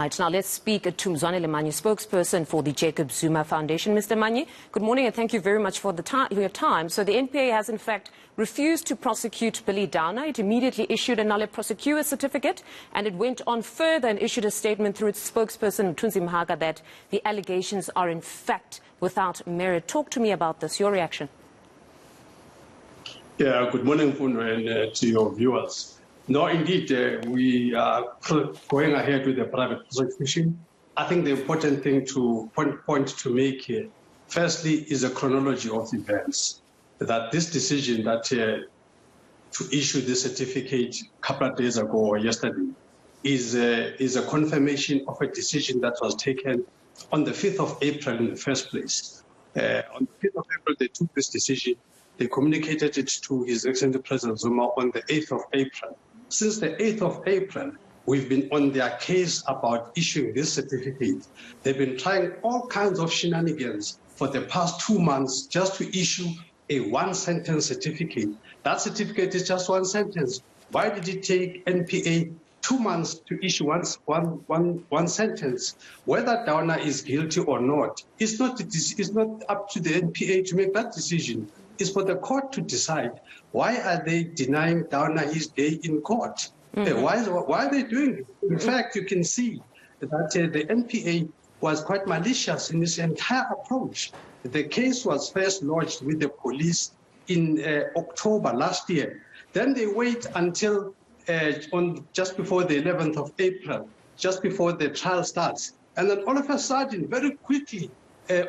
Right, now let's speak to Mzwanele Manyi, spokesperson for the Jacob Zuma Foundation. Mr. Manyi, good morning and thank you very much for your time. So the NPA has in fact refused to prosecute Billy Downer. It immediately issued a null prosecutor certificate, and it went on further and issued a statement through its spokesperson, Mzwanele, that the allegations are in fact without merit. Talk to me about this, your reaction. Yeah, good morning, Fundo, and to your viewers. No, indeed, we are going ahead with the private prosecution. I think the important thing to point to make here, firstly, is a chronology of events. That this decision that to issue this certificate a couple of days ago or yesterday is a confirmation of a decision that was taken on the 5th of April in the first place. On the 5th of April, they took this decision. They communicated it to His Excellency President Zuma on the 8th of April. Since the 8th of April, we've been on their case about issuing this certificate. They've been trying all kinds of shenanigans for the past 2 months just to issue a one-sentence certificate. That certificate is just one sentence. Why did it take NPA 2 months to issue one sentence? Whether Downer is guilty or not, it's not up to the NPA to make that decision. It's for the court to decide. Why are they denying Downer his day in court? Why are they doing it? In fact, you can see that the NPA was quite malicious in this entire approach. The case was first lodged with the police in October last year. Then they wait until just before the 11th of April, just before the trial starts. And then all of a sudden, very quickly,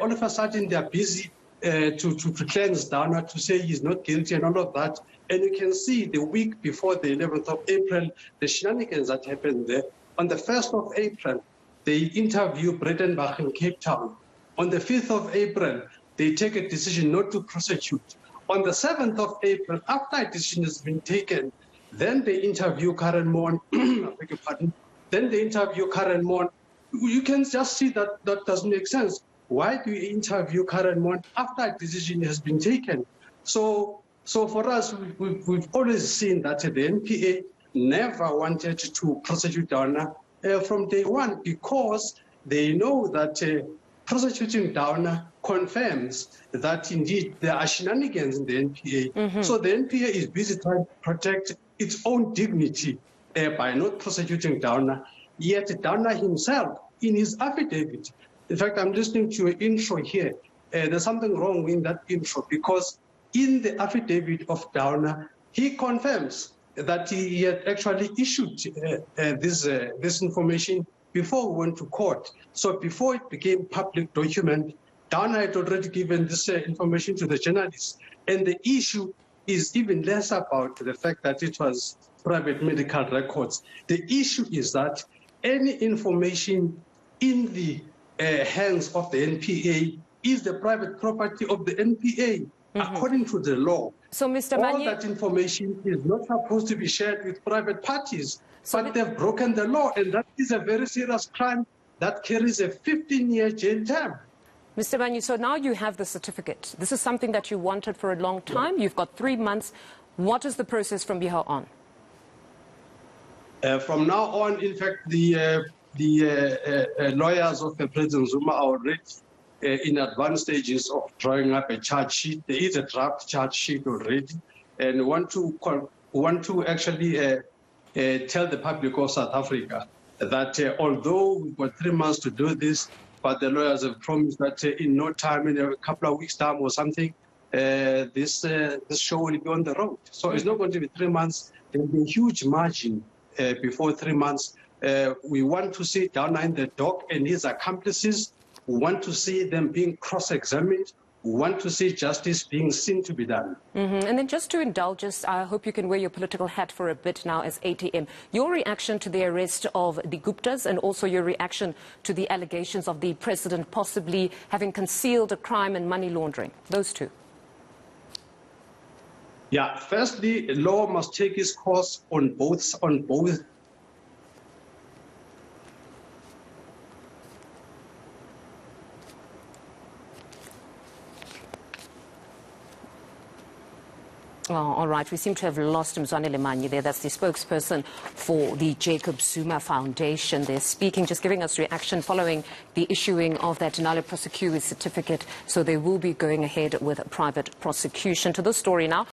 all of a sudden they're busy to cleanse Downer, to say he's not guilty and all of that. And you can see the week before the 11th of April, the shenanigans that happened there. On the 1st of April, they interview Bredenbach in Cape Town. On the 5th of April, they take a decision not to prosecute. On the 7th of April, after a decision has been taken, then they interview Karen Mon, I beg your pardon, then they interview Karen Mon. You can just see that that doesn't make sense. Why do you interview Karen Mon after a decision has been taken? So for us, we've always seen that the NPA never wanted to prosecute Downer from day one, because they know that prosecuting Downer confirms that indeed there are shenanigans in the NPA. So the NPA is busy trying to protect its own dignity by not prosecuting Downer. Yet Downer himself, in his affidavit, in fact, I'm listening to your intro here. There's something wrong in that intro, because in the affidavit of Downer, he confirms that he had actually issued this information before we went to court. So before it became public document, Downer had already given this information to the journalists. And the issue is even less about the fact that it was private medical records. The issue is that any information in the hands of the NPA is the private property of the NPA, according to the law. So, Mr. Manyi, all that information is not supposed to be shared with private parties, but they've broken the law, and that is a very serious crime that carries a 15-year jail term. Mr. Manyi, so now you have the certificate. This is something that you wanted for a long time. You've got 3 months. What is the process from here on? From now on, in fact, the lawyers of President Zuma are already in advanced stages of drawing up a charge sheet. There is a draft charge sheet already, and want to actually tell the public of South Africa that although we've got 3 months to do this, but the lawyers have promised that in no time, in a couple of weeks' time or something, this show will be on the road. So it's not going to be 3 months. There will be a huge margin before 3 months. We want to see Downer in the dock and his accomplices. We want to see them being cross-examined. We want to see justice being seen to be done. And then just to indulge us, I hope you can wear your political hat for a bit now as ATM. Your reaction to the arrest of the Guptas, and also your reaction to the allegations of the president possibly having concealed a crime and money laundering. Those two. Yeah, firstly, law must take its course on both Oh, all right. We seem to have lost Mzwanele Manyi there. That's the spokesperson for the Jacob Zuma Foundation. They're speaking, just giving us reaction following the issuing of that National Prosecuting Authority certificate. So they will be going ahead with a private prosecution. To this story now.